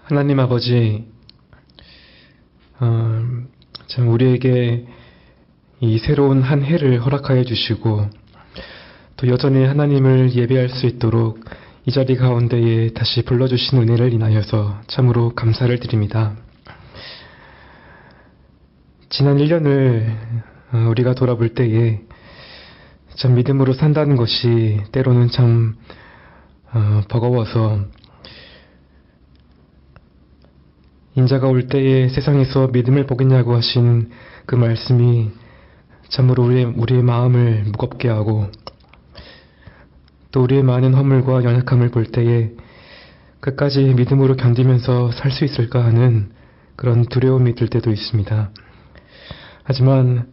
하나님 아버지, 참 우리에게 이 새로운 한 해를 허락하여 주시고 또 여전히 하나님을 예배할 수 있도록 이 자리 가운데에 다시 불러주신 은혜를 인하여서 참으로 감사를 드립니다. 지난 1년을 우리가 돌아볼 때에 참 믿음으로 산다는 것이 때로는 참 버거워서 인자가 올 때에 세상에서 믿음을 보겠냐고 하신 그 말씀이 참으로 우리의 마음을 무겁게 하고 또 우리의 많은 허물과 연약함을 볼 때에 끝까지 믿음으로 견디면서 살 수 있을까 하는 그런 두려움이 들 때도 있습니다. 하지만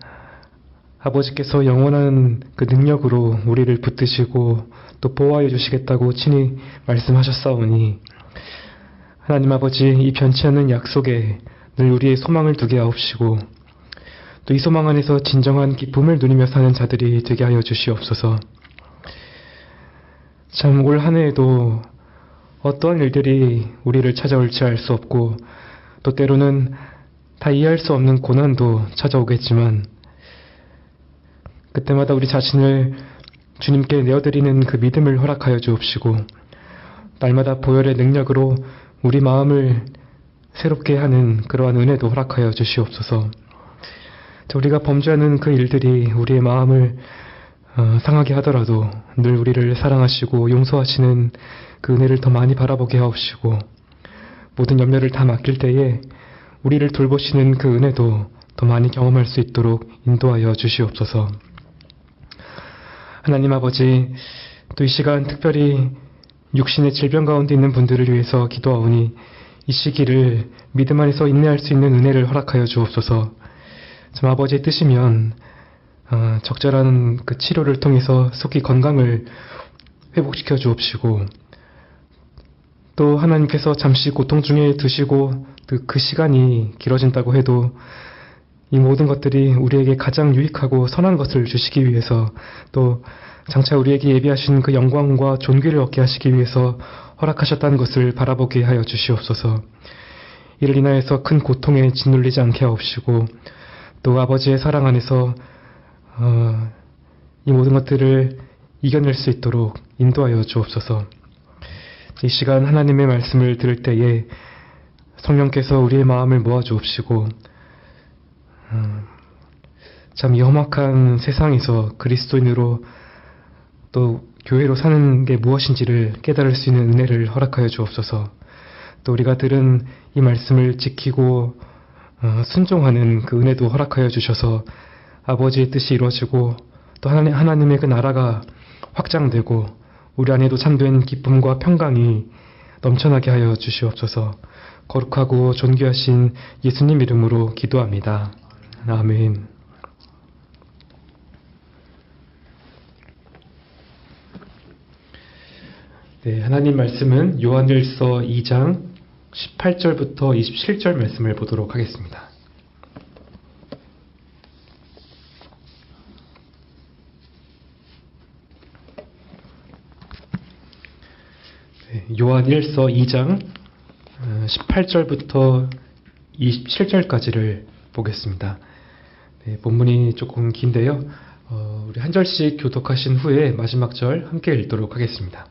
아버지께서 영원한 그 능력으로 우리를 붙드시고 또 보호하여 주시겠다고 친히 말씀하셨사오니 하나님 아버지, 이 변치 않는 약속에 늘 우리의 소망을 두게 하옵시고 또 이 소망 안에서 진정한 기쁨을 누리며 사는 자들이 되게 하여 주시옵소서. 참 올 한 해에도 어떠한 일들이 우리를 찾아올지 알 수 없고 또 때로는 다 이해할 수 없는 고난도 찾아오겠지만 그때마다 우리 자신을 주님께 내어드리는 그 믿음을 허락하여 주옵시고 날마다 보혈의 능력으로 우리 마음을 새롭게 하는 그러한 은혜도 허락하여 주시옵소서. 우리가 범죄하는 그 일들이 우리의 마음을 상하게 하더라도 늘 우리를 사랑하시고 용서하시는 그 은혜를 더 많이 바라보게 하옵시고 모든 염려를 다 맡길 때에 우리를 돌보시는 그 은혜도 더 많이 경험할 수 있도록 인도하여 주시옵소서. 하나님 아버지, 또 이 시간 특별히 육신의 질병 가운데 있는 분들을 위해서 기도하오니 이 시기를 믿음 안에서 인내할 수 있는 은혜를 허락하여 주옵소서. 참 아버지의 뜻이면 적절한 그 치료를 통해서 속히 건강을 회복시켜 주옵시고 또 하나님께서 잠시 고통 중에 드시고 그 시간이 길어진다고 해도 이 모든 것들이 우리에게 가장 유익하고 선한 것을 주시기 위해서 또 장차 우리에게 예비하신 그 영광과 존귀를 얻게 하시기 위해서 허락하셨다는 것을 바라보게 하여 주시옵소서. 이를 인하여서 큰 고통에 짓눌리지 않게 하옵시고 또 아버지의 사랑 안에서 이 모든 것들을 이겨낼 수 있도록 인도하여 주옵소서. 이 시간 하나님의 말씀을 들을 때에 성령께서 우리의 마음을 모아 주옵시고 참 이 험악한 세상에서 그리스도인으로 또 교회로 사는 게 무엇인지를 깨달을 수 있는 은혜를 허락하여 주옵소서. 또 우리가 들은 이 말씀을 지키고 순종하는 그 은혜도 허락하여 주셔서 아버지의 뜻이 이루어지고 또 하나님의 그 나라가 확장되고 우리 안에도 참된 기쁨과 평강이 넘쳐나게 하여 주시옵소서. 거룩하고 존귀하신 예수님 이름으로 기도합니다. 아멘. 네, 하나님 말씀은 요한일서 2장 18절부터 27절 말씀을 보도록 하겠습니다. 네, 요한일서 2장 18절부터 27절까지를 보겠습니다. 네, 본문이 조금 긴데요. 우리 한 절씩 교독하신 후에 마지막 절 함께 읽도록 하겠습니다.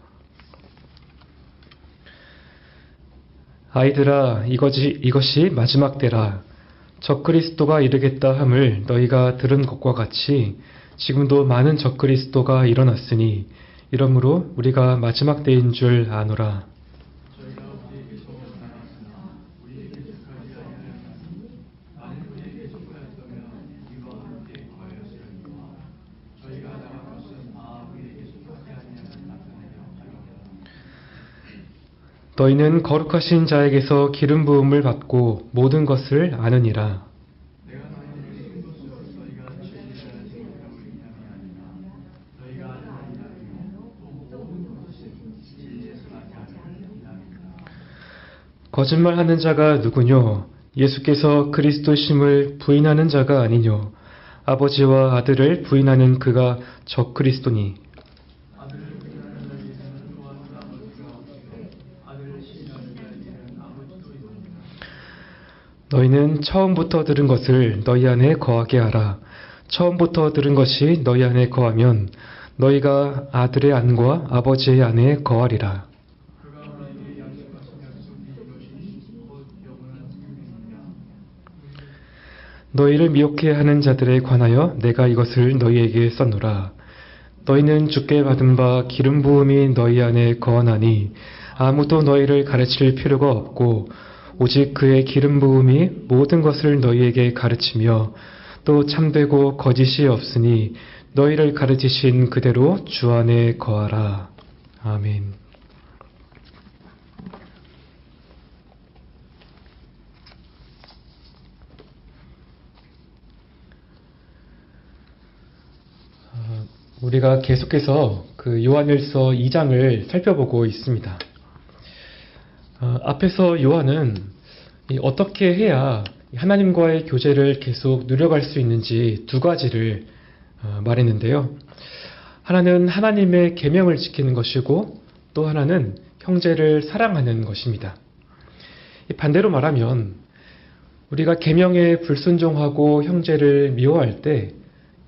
아이들아, 이것이 마지막 때라. 적그리스도가 이르겠다 함을 너희가 들은 것과 같이 지금도 많은 적그리스도가 일어났으니 이러므로 우리가 마지막 때인 줄 아노라. 너희는 거룩하신 자에게서 기름 부음을 받고 모든 것을 아느니라. 거짓말하는 자가 누구뇨? 예수께서 그리스도심을 부인하는 자가 아니뇨? 아버지와 아들을 부인하는 그가 적그리스도니. 너희는 처음부터 들은 것을 너희 안에 거하게 하라. 처음부터 들은 것이 너희 안에 거하면 너희가 아들의 안과 아버지의 안에 거하리라. 너희를 미혹해 하는 자들에 관하여 내가 이것을 너희에게 썼노라. 너희는 주께 받은 바 기름 부음이 너희 안에 거하나니 아무도 너희를 가르칠 필요가 없고 오직 그의 기름 부음이 모든 것을 너희에게 가르치며 또 참되고 거짓이 없으니 너희를 가르치신 그대로 주 안에 거하라. 아멘. 우리가 계속해서 그 요한일서 2장을 살펴보고 있습니다. 앞에서 요한은 어떻게 해야 하나님과의 교제를 계속 누려갈 수 있는지 두 가지를 말했는데요. 하나는 하나님의 계명을 지키는 것이고 또 하나는 형제를 사랑하는 것입니다. 반대로 말하면 우리가 계명에 불순종하고 형제를 미워할 때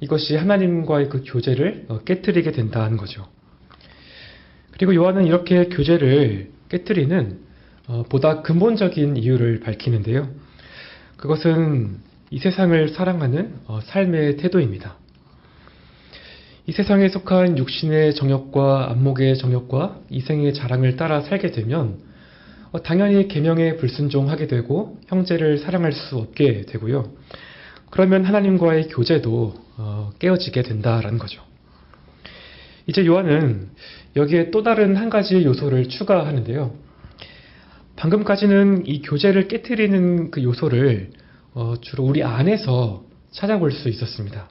이것이 하나님과의 그 교제를 깨트리게 된다는 거죠. 그리고 요한은 이렇게 교제를 깨트리는 보다 근본적인 이유를 밝히는데요. 그것은 이 세상을 사랑하는 삶의 태도입니다. 이 세상에 속한 육신의 정욕과 안목의 정욕과 이생의 자랑을 따라 살게 되면 당연히 계명에 불순종하게 되고 형제를 사랑할 수 없게 되고요. 그러면 하나님과의 교제도 깨어지게 된다라는 거죠. 이제 요한은 여기에 또 다른 한 가지 요소를 추가하는데요. 방금까지는 이 교제를 깨트리는 그 요소를 주로 우리 안에서 찾아볼 수 있었습니다.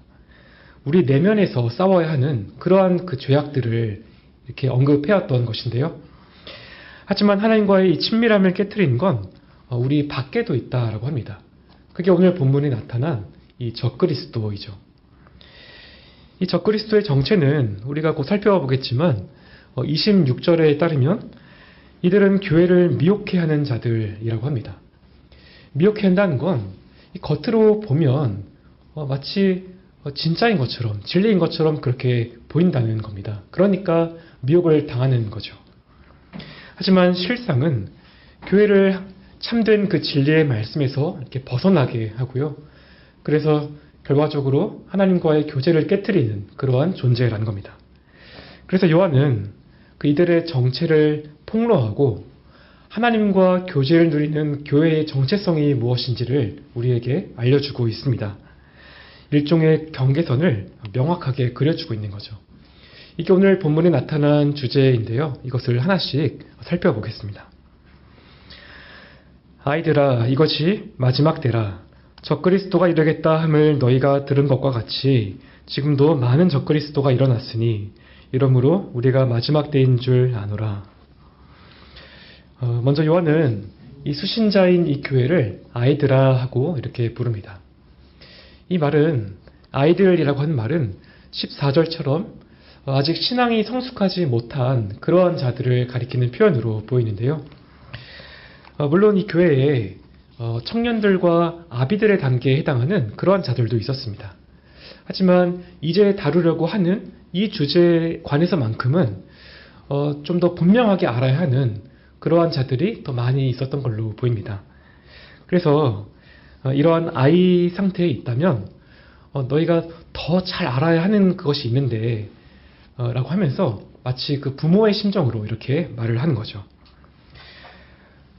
우리 내면에서 싸워야 하는 그러한 그 죄악들을 이렇게 언급해왔던 것인데요. 하지만 하나님과의 이 친밀함을 깨트리는 건 우리 밖에도 있다라고 합니다. 그게 오늘 본문에 나타난 이 적그리스도이죠. 이 적그리스도의 정체는 우리가 곧 살펴보겠지만 26절에 따르면 이들은 교회를 미혹해 하는 자들이라고 합니다. 미혹해 한다는 건 겉으로 보면 마치 진짜인 것처럼 진리인 것처럼 그렇게 보인다는 겁니다. 그러니까 미혹을 당하는 거죠. 하지만 실상은 교회를 참된 그 진리의 말씀에서 이렇게 벗어나게 하고요. 그래서 결과적으로 하나님과의 교제를 깨트리는 그러한 존재라는 겁니다. 그래서 요한은 그 이들의 정체를 폭로하고 하나님과 교제를 누리는 교회의 정체성이 무엇인지를 우리에게 알려주고 있습니다. 일종의 경계선을 명확하게 그려주고 있는 거죠. 이게 오늘 본문에 나타난 주제인데요. 이것을 하나씩 살펴보겠습니다. 아이들아, 이것이 마지막 때라. 적그리스도가 이르겠다 함을 너희가 들은 것과 같이 지금도 많은 적그리스도가 일어났으니 이러므로 우리가 마지막 때인 줄 아노라. 먼저 요한은 이 수신자인 이 교회를 아이들아 하고 이렇게 부릅니다. 이 말은 아이들이라고 하는 말은 14절처럼 아직 신앙이 성숙하지 못한 그러한 자들을 가리키는 표현으로 보이는데요. 물론 이 교회에 청년들과 아비들의 단계에 해당하는 그러한 자들도 있었습니다. 하지만 이제 다루려고 하는 이 주제에 관해서만큼은 좀 더 분명하게 알아야 하는 그러한 자들이 더 많이 있었던 걸로 보입니다. 그래서 이러한 아이 상태에 있다면 너희가 더 잘 알아야 하는 그것이 있는데 라고 하면서 마치 그 부모의 심정으로 이렇게 말을 하는 거죠.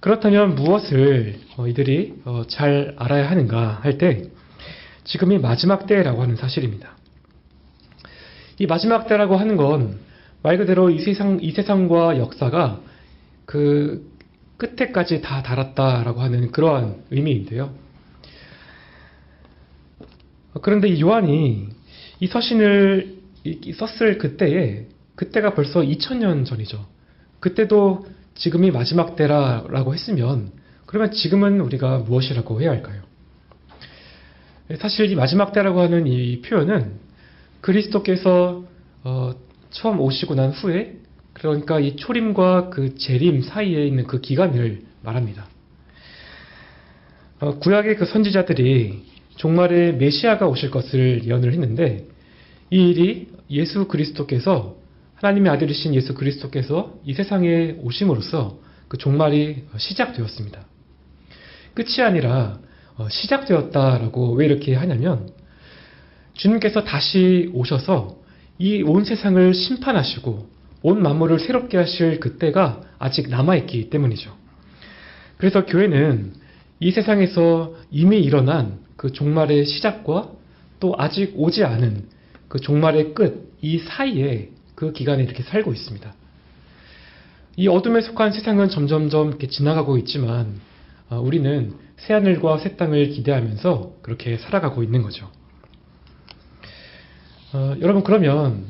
그렇다면 무엇을 이들이 잘 알아야 하는가 할 때 지금이 마지막 때라고 하는 사실입니다. 이 마지막 때라고 하는 건 말 그대로 이 세상과 역사가 그 끝에까지 다 달았다라고 하는 그러한 의미인데요. 그런데 이 요한이 이 서신을 썼을 그때가 벌써 2000년 전이죠. 그때도 지금이 마지막 때라고 했으면 그러면 지금은 우리가 무엇이라고 해야 할까요? 사실 이 마지막 때라고 하는 이 표현은 그리스도께서 처음 오시고 난 후에 그러니까 이 초림과 그 재림 사이에 있는 그 기간을 말합니다. 구약의 그 선지자들이 종말에 메시아가 오실 것을 예언을 했는데 이 일이 예수 그리스도께서 하나님의 아들이신 예수 그리스도께서 이 세상에 오심으로써 그 종말이 시작되었습니다. 끝이 아니라 시작되었다라고 왜 이렇게 하냐면 주님께서 다시 오셔서 이 온 세상을 심판하시고 온 만물을 새롭게 하실 그때가 아직 남아있기 때문이죠. 그래서 교회는 이 세상에서 이미 일어난 그 종말의 시작과 또 아직 오지 않은 그 종말의 끝, 이 사이에 그 기간에 이렇게 살고 있습니다. 이 어둠에 속한 세상은 점점점 이렇게 지나가고 있지만 우리는 새하늘과 새 땅을 기대하면서 그렇게 살아가고 있는 거죠. 여러분, 그러면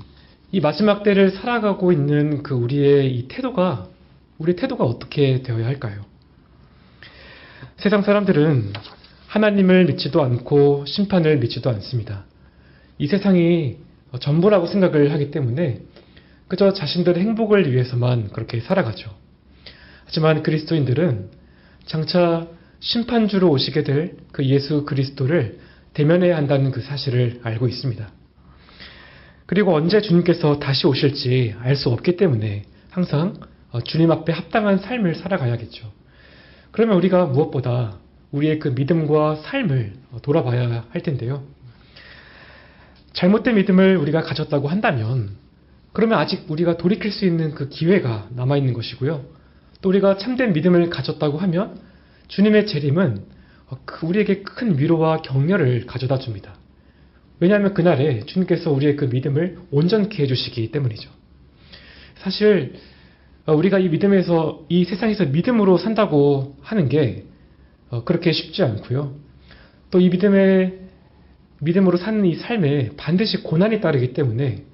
이 마지막 때를 살아가고 있는 그 우리의 태도가 어떻게 되어야 할까요? 세상 사람들은 하나님을 믿지도 않고 심판을 믿지도 않습니다. 이 세상이 전부라고 생각을 하기 때문에 그저 자신들의 행복을 위해서만 그렇게 살아가죠. 하지만 그리스도인들은 장차 심판주로 오시게 될 그 예수 그리스도를 대면해야 한다는 그 사실을 알고 있습니다. 그리고 언제 주님께서 다시 오실지 알 수 없기 때문에 항상 주님 앞에 합당한 삶을 살아가야겠죠. 그러면 우리가 무엇보다 우리의 그 믿음과 삶을 돌아봐야 할 텐데요. 잘못된 믿음을 우리가 가졌다고 한다면 그러면 아직 우리가 돌이킬 수 있는 그 기회가 남아있는 것이고요. 또 우리가 참된 믿음을 가졌다고 하면 주님의 재림은 우리에게 큰 위로와 격려를 가져다 줍니다. 왜냐하면 그날에 주님께서 우리의 그 믿음을 온전케 해주시기 때문이죠. 사실 우리가 이 믿음에서, 이 세상에서 믿음으로 산다고 하는 게 그렇게 쉽지 않고요. 또 이 믿음으로 사는 이 삶에 반드시 고난이 따르기 때문에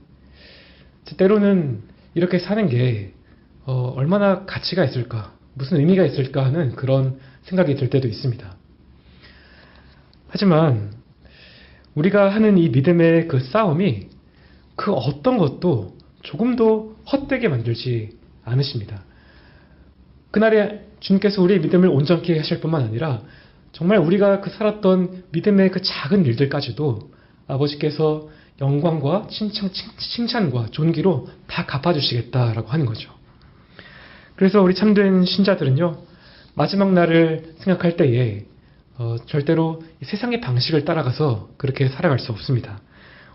때로는 이렇게 사는 게 얼마나 가치가 있을까, 무슨 의미가 있을까 하는 그런 생각이 들 때도 있습니다. 하지만 우리가 하는 이 믿음의 그 싸움이 그 어떤 것도 조금도 헛되게 만들지 않으십니다. 그날에 주님께서 우리의 믿음을 온전케 하실 뿐만 아니라 정말 우리가 그 살았던 믿음의 그 작은 일들까지도 아버지께서 영광과 칭찬과 존귀로 다 갚아주시겠다라고 하는 거죠. 그래서 우리 참된 신자들은요, 마지막 날을 생각할 때에 절대로 이 세상의 방식을 따라가서 그렇게 살아갈 수 없습니다.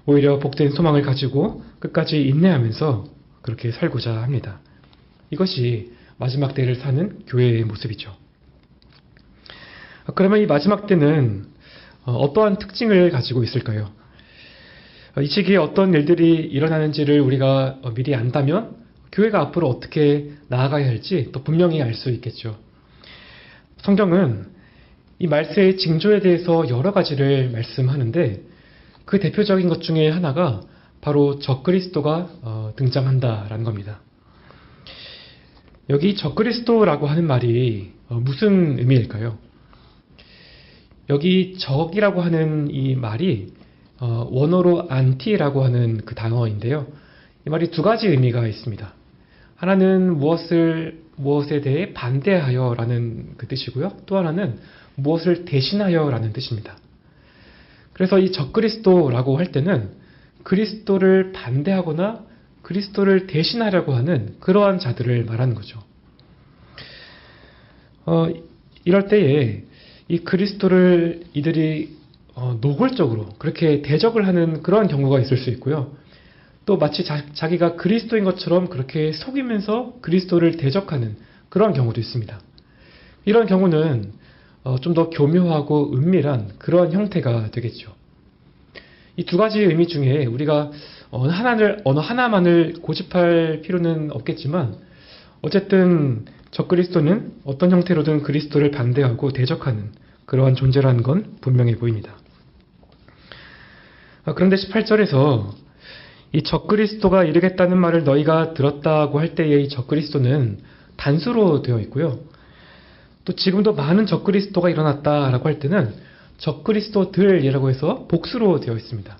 오히려 복된 소망을 가지고 끝까지 인내하면서 그렇게 살고자 합니다. 이것이 마지막 때를 사는 교회의 모습이죠. 그러면 이 마지막 때는 어떠한 특징을 가지고 있을까요? 이 시기에 어떤 일들이 일어나는지를 우리가 미리 안다면 교회가 앞으로 어떻게 나아가야 할지 또 분명히 알 수 있겠죠. 성경은 이 말세의 징조에 대해서 여러 가지를 말씀하는데 그 대표적인 것 중에 하나가 바로 적그리스도가 등장한다라는 겁니다. 여기 적그리스도라고 하는 말이 무슨 의미일까요? 여기 적이라고 하는 이 말이 원어로 안티라고 하는 그 단어인데요. 이 말이 두 가지 의미가 있습니다. 하나는 무엇에 대해 반대하여라는 그 뜻이고요. 또 하나는 무엇을 대신하여라는 뜻입니다. 그래서 이 적그리스도라고 할 때는 그리스도를 반대하거나 그리스도를 대신하려고 하는 그러한 자들을 말하는 거죠. 이럴 때에 이 그리스도를 이들이 노골적으로 그렇게 대적을 하는 그런 경우가 있을 수 있고요. 또 마치 자기가 그리스도인 것처럼 그렇게 속이면서 그리스도를 대적하는 그런 경우도 있습니다. 이런 경우는 좀 더 교묘하고 은밀한 그런 형태가 되겠죠. 이 두 가지 의미 중에 우리가 어느 하나만을 고집할 필요는 없겠지만 어쨌든 적그리스도는 어떤 형태로든 그리스도를 반대하고 대적하는 그러한 존재라는 건 분명해 보입니다. 그런데 18절에서 이 적그리스도가 이르겠다는 말을 너희가 들었다고 할 때의 이 적그리스도는 단수로 되어 있고요. 또 지금도 많은 적그리스도가 일어났다라고 할 때는 적그리스도들이라고 해서 복수로 되어 있습니다.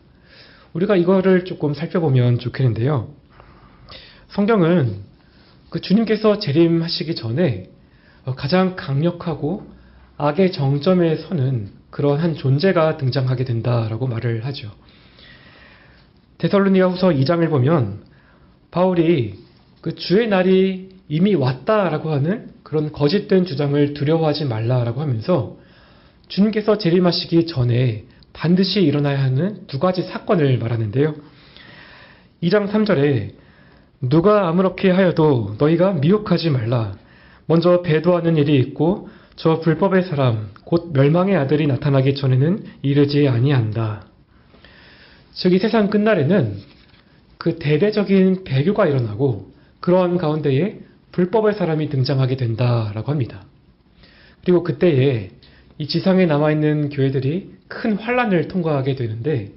우리가 이거를 조금 살펴보면 좋겠는데요. 성경은 그 주님께서 재림하시기 전에 가장 강력하고 악의 정점에 서는 그런 한 존재가 등장하게 된다라고 말을 하죠. 데살로니가 후서 2장을 보면 바울이 그 주의 날이 이미 왔다라고 하는 그런 거짓된 주장을 두려워하지 말라라고 하면서 주님께서 재림하시기 전에 반드시 일어나야 하는 두 가지 사건을 말하는데요. 2장 3절에 누가 아무렇게 하여도 너희가 미혹하지 말라. 먼저 배도하는 일이 있고 저 불법의 사람 곧 멸망의 아들이 나타나기 전에는 이르지 아니한다. 즉 이 세상 끝날에는 그 대대적인 배교가 일어나고 그러한 가운데에 불법의 사람이 등장하게 된다라고 합니다. 그리고 그때에 이 지상에 남아있는 교회들이 큰 환란을 통과하게 되는데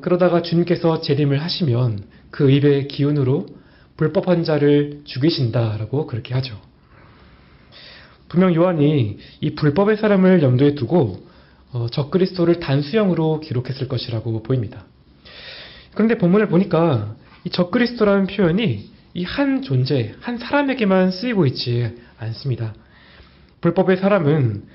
그러다가 주님께서 재림을 하시면 그 입의 기운으로 불법한 자를 죽이신다라고 그렇게 하죠. 분명 요한이 이 불법의 사람을 염두에 두고 적그리스도를 단수형으로 기록했을 것이라고 보입니다. 그런데 본문을 보니까 이 적그리스도라는 표현이 이 한 존재, 한 사람에게만 쓰이고 있지 않습니다. 불법의 사람은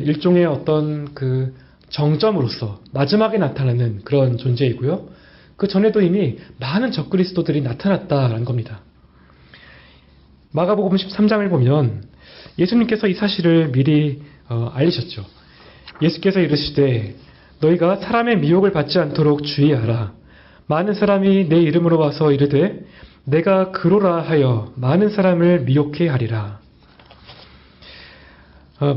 일종의 어떤 그 정점으로서 마지막에 나타나는 그런 존재이고요. 그 전에도 이미 많은 적그리스도들이 나타났다라는 겁니다. 마가복음 13장을 보면 예수님께서 이 사실을 미리 알리셨죠. 예수께서 이르시되 너희가 사람의 미혹을 받지 않도록 주의하라. 많은 사람이 내 이름으로 와서 이르되 내가 그로라 하여 많은 사람을 미혹해 하리라.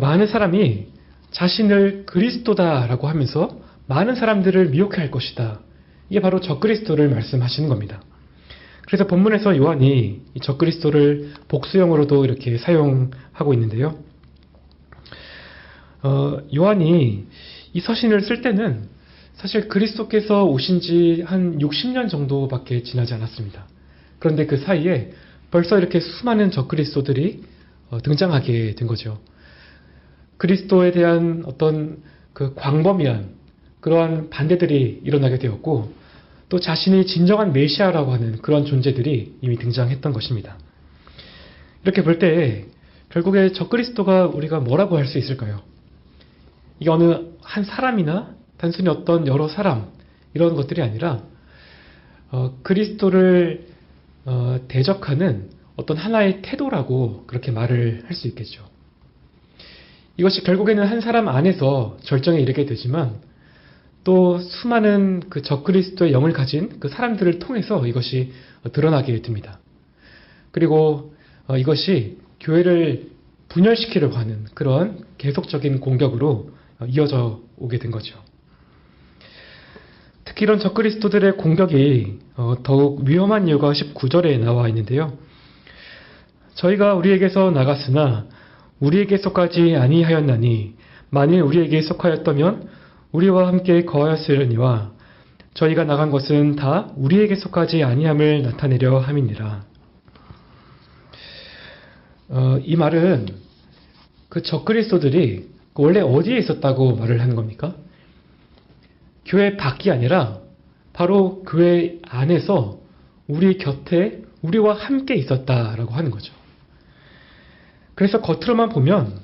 많은 사람이 자신을 그리스도다라고 하면서 많은 사람들을 미혹해 할 것이다. 이게 바로 적그리스도를 말씀하시는 겁니다. 그래서 본문에서 요한이 이 적그리스도를 복수형으로도 이렇게 사용하고 있는데요. 요한이 이 서신을 쓸 때는 사실 그리스도께서 오신 지 한 60년 정도밖에 지나지 않았습니다. 그런데 그 사이에 벌써 이렇게 수많은 적그리스도들이 등장하게 된 거죠. 그리스도에 대한 어떤 그 광범위한 그러한 반대들이 일어나게 되었고 또 자신이 진정한 메시아라고 하는 그런 존재들이 이미 등장했던 것입니다. 이렇게 볼 때 결국에 적그리스도가 우리가 뭐라고 할 수 있을까요? 이게 어느 한 사람이나 단순히 어떤 여러 사람 이런 것들이 아니라 그리스도를 대적하는 어떤 하나의 태도라고 그렇게 말을 할 수 있겠죠. 이것이 결국에는 한 사람 안에서 절정에 이르게 되지만 또 수많은 그 적그리스도의 영을 가진 그 사람들을 통해서 이것이 드러나게 됩니다. 그리고 이것이 교회를 분열시키려고 하는 그런 계속적인 공격으로 이어져 오게 된 거죠. 특히 이런 적그리스도들의 공격이 더욱 위험한 이유가 19절에 나와 있는데요. 저희가 우리에게서 나갔으나 우리에게 속하지 아니하였나니 만일 우리에게 속하였다면 우리와 함께 거하였으려니와 저희가 나간 것은 다 우리에게 속하지 아니함을 나타내려 함이니라. 이 말은 그 적그리스도들이 원래 어디에 있었다고 말을 하는 겁니까? 교회 밖이 아니라 바로 교회 안에서 우리 곁에 우리와 함께 있었다라고 하는 거죠. 그래서 겉으로만 보면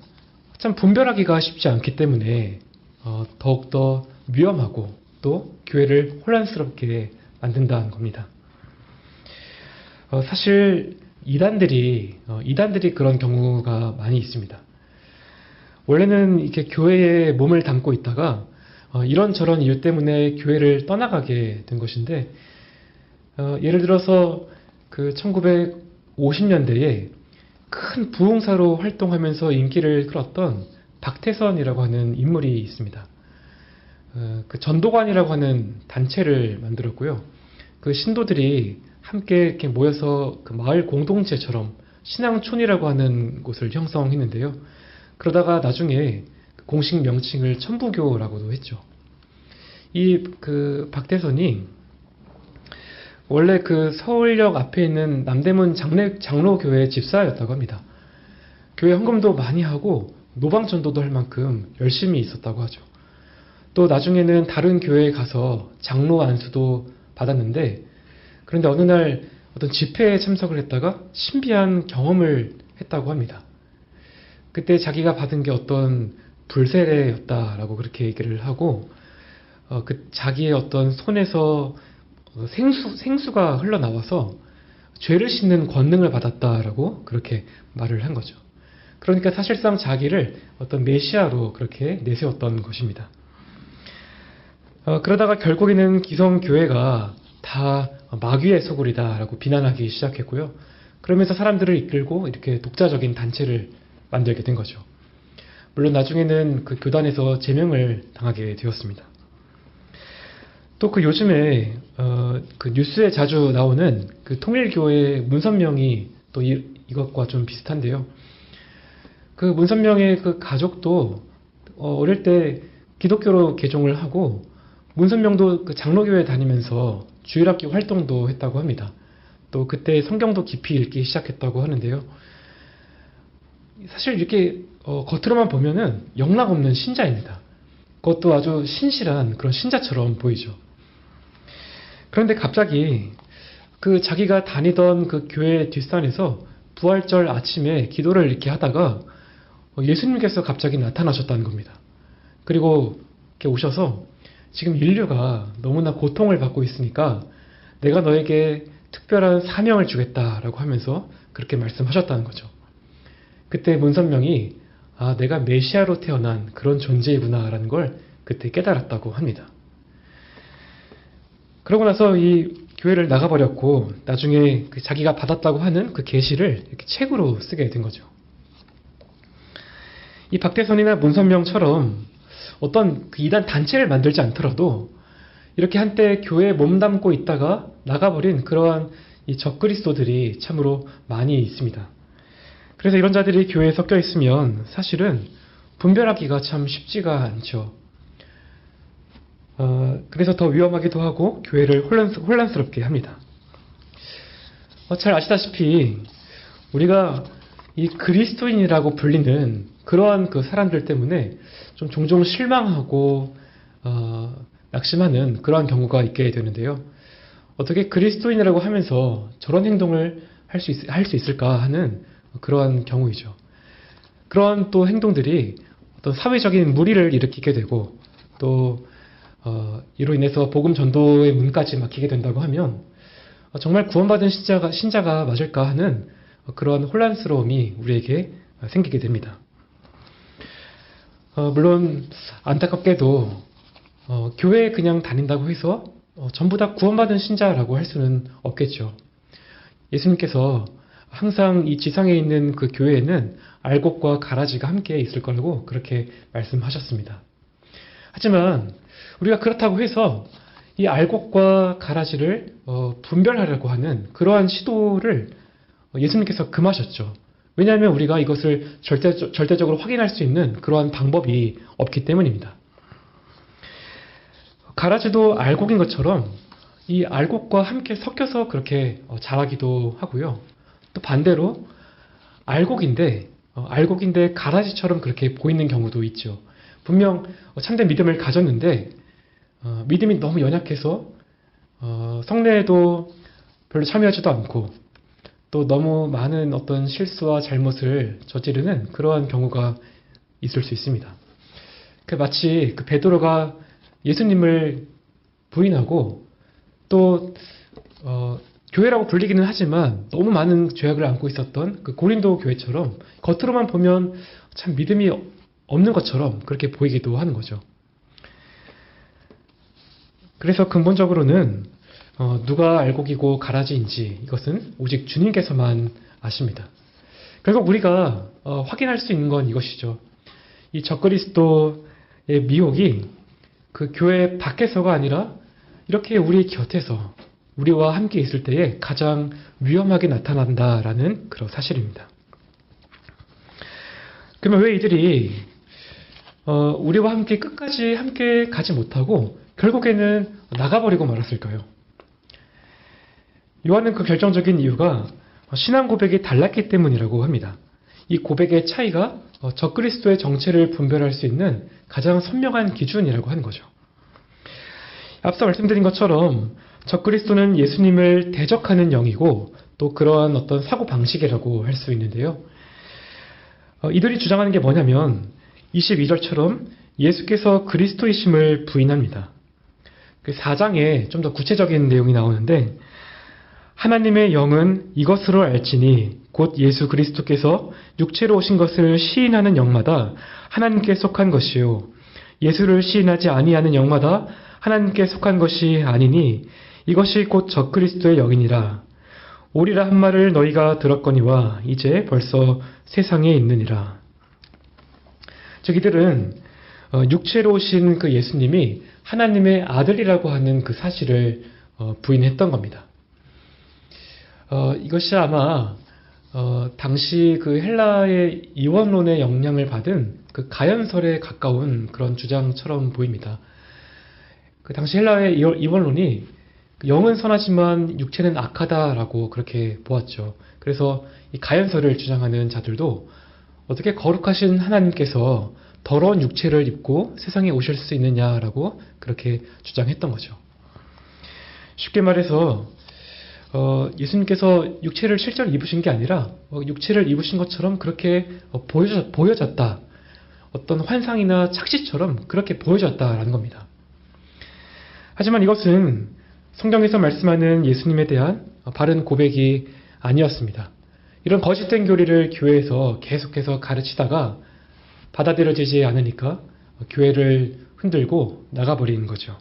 참 분별하기가 쉽지 않기 때문에 더욱더 위험하고 또 교회를 혼란스럽게 만든다는 겁니다. 사실 이단들이 그런 경우가 많이 있습니다. 원래는 이렇게 교회에 몸을 담고 있다가 이런저런 이유 때문에 교회를 떠나가게 된 것인데 예를 들어서 그 1950년대에 큰 부흥사로 활동하면서 인기를 끌었던 박태선이라고 하는 인물이 있습니다. 그 전도관이라고 하는 단체를 만들었고요. 그 신도들이 함께 이렇게 모여서 그 마을 공동체처럼 신앙촌이라고 하는 곳을 형성했는데요. 그러다가 나중에 공식 명칭을 천부교라고도 했죠. 이 그 박태선이 원래 그 서울역 앞에 있는 남대문 장로교회 집사였다고 합니다. 교회 헌금도 많이 하고 노방전도도 할 만큼 열심히 있었다고 하죠. 또 나중에는 다른 교회에 가서 장로 안수도 받았는데 그런데 어느 날 어떤 집회에 참석을 했다가 신비한 경험을 했다고 합니다. 그때 자기가 받은 게 어떤 불세례였다라고 그렇게 얘기를 하고 그 자기의 어떤 손에서 생수가 흘러나와서 죄를 씻는 권능을 받았다라고 그렇게 말을 한 거죠. 그러니까 사실상 자기를 어떤 메시아로 그렇게 내세웠던 것입니다. 그러다가 결국에는 기성교회가 다 마귀의 소굴이다라고 비난하기 시작했고요. 그러면서 사람들을 이끌고 이렇게 독자적인 단체를 만들게 된 거죠. 물론 나중에는 그 교단에서 제명을 당하게 되었습니다. 또 그 요즘에 그 뉴스에 자주 나오는 그 통일교회 문선명이 또 이것과 좀 비슷한데요. 그 문선명의 그 가족도 어릴 때 기독교로 개종을 하고 문선명도 그 장로교회 다니면서 주일학교 활동도 했다고 합니다. 또 그때 성경도 깊이 읽기 시작했다고 하는데요. 사실 이렇게 겉으로만 보면은 영락없는 신자입니다. 그것도 아주 신실한 그런 신자처럼 보이죠. 그런데 갑자기 그 자기가 다니던 그 교회 뒷산에서 부활절 아침에 기도를 이렇게 하다가 예수님께서 갑자기 나타나셨다는 겁니다. 그리고 이렇게 오셔서 지금 인류가 너무나 고통을 받고 있으니까 내가 너에게 특별한 사명을 주겠다라고 하면서 그렇게 말씀하셨다는 거죠. 그때 문선명이 내가 메시아로 태어난 그런 존재이구나라는 걸 그때 깨달았다고 합니다. 그러고 나서 이 교회를 나가버렸고 나중에 그 자기가 받았다고 하는 그 계시를 이렇게 책으로 쓰게 된 거죠. 이 박대선이나 문선명처럼 어떤 그 이단 단체를 만들지 않더라도 이렇게 한때 교회에 몸담고 있다가 나가버린 그러한 이 적그리스도들이 참으로 많이 있습니다. 그래서 이런 자들이 교회에 섞여 있으면 사실은 분별하기가 참 쉽지가 않죠. 그래서 더 위험하기도 하고 교회를 혼란스럽게 합니다. 잘 아시다시피 우리가 이 그리스도인이라고 불리는 그러한 그 사람들 때문에 좀 종종 실망하고 낙심하는 그러한 경우가 있게 되는데요. 어떻게 그리스도인이라고 하면서 저런 행동을 할 수 있을까 하는 그러한 경우이죠. 그러한 또 행동들이 어떤 사회적인 무리를 일으키게 되고 또 이로 인해서 복음 전도의 문까지 막히게 된다고 하면 정말 구원받은 신자가 맞을까 하는 그런 혼란스러움이 우리에게 생기게 됩니다. 물론 안타깝게도 교회에 그냥 다닌다고 해서 전부 다 구원받은 신자라고 할 수는 없겠죠. 예수님께서 항상 이 지상에 있는 그 교회에는 알곡과 가라지가 함께 있을 거라고 그렇게 말씀하셨습니다. 하지만 우리가 그렇다고 해서 이 알곡과 가라지를 분별하려고 하는 그러한 시도를 예수님께서 금하셨죠. 왜냐하면 우리가 이것을 절대적으로 확인할 수 있는 그러한 방법이 없기 때문입니다. 가라지도 알곡인 것처럼 이 알곡과 함께 섞여서 그렇게 자라기도 하고요. 또 반대로 알곡인데 가라지처럼 그렇게 보이는 경우도 있죠. 분명 참된 믿음을 가졌는데 믿음이 너무 연약해서 성례에도 별로 참여하지도 않고 또 너무 많은 어떤 실수와 잘못을 저지르는 그러한 경우가 있을 수 있습니다. 마치 그 베드로가 예수님을 부인하고 또 교회라고 불리기는 하지만 너무 많은 죄악을 안고 있었던 그 고린도 교회처럼 겉으로만 보면 참 믿음이 없는 것처럼 그렇게 보이기도 하는 거죠. 그래서 근본적으로는 누가 알곡이고 가라지인지 이것은 오직 주님께서만 아십니다. 결국 우리가 확인할 수 있는 건 이것이죠. 이 적그리스도의 미혹이 그 교회 밖에서가 아니라 이렇게 우리 곁에서 우리와 함께 있을 때에 가장 위험하게 나타난다라는 그런 사실입니다. 그러면 왜 이들이 우리와 함께 끝까지 함께 가지 못하고 결국에는 나가버리고 말았을까요? 요한은 그 결정적인 이유가 신앙 고백이 달랐기 때문이라고 합니다. 이 고백의 차이가 적그리스도의 정체를 분별할 수 있는 가장 선명한 기준이라고 하는 거죠. 앞서 말씀드린 것처럼 적그리스도는 예수님을 대적하는 영이고 또 그러한 어떤 사고방식이라고 할 수 있는데요. 이들이 주장하는 게 뭐냐면 22절처럼 예수께서 그리스도이심을 부인합니다. 그 4장에 좀 더 구체적인 내용이 나오는데 하나님의 영은 이것으로 알지니 곧 예수 그리스도께서 육체로 오신 것을 시인하는 영마다 하나님께 속한 것이요 예수를 시인하지 아니하는 영마다 하나님께 속한 것이 아니니 이것이 곧 적그리스도의 영이니라. 오리라 한 말을 너희가 들었거니와 이제 벌써 세상에 있느니라. 즉 이들은 육체로 오신 그 예수님이 하나님의 아들이라고 하는 그 사실을 부인했던 겁니다. 이것이 아마 당시 그 헬라의 이원론의 영향을 받은 그 가연설에 가까운 그런 주장처럼 보입니다. 그 당시 헬라의 이원론이 영은 선하지만 육체는 악하다라고 그렇게 보았죠. 그래서 이 가연설을 주장하는 자들도 어떻게 거룩하신 하나님께서 더러운 육체를 입고 세상에 오실 수 있느냐라고 그렇게 주장했던 거죠. 쉽게 말해서 예수님께서 육체를 실제로 입으신 게 아니라 육체를 입으신 것처럼 그렇게 보여졌다. 어떤 환상이나 착시처럼 그렇게 보여졌다라는 겁니다. 하지만 이것은 성경에서 말씀하는 예수님에 대한 바른 고백이 아니었습니다. 이런 거짓된 교리를 교회에서 계속해서 가르치다가 받아들여지지 않으니까 교회를 흔들고 나가버리는 거죠.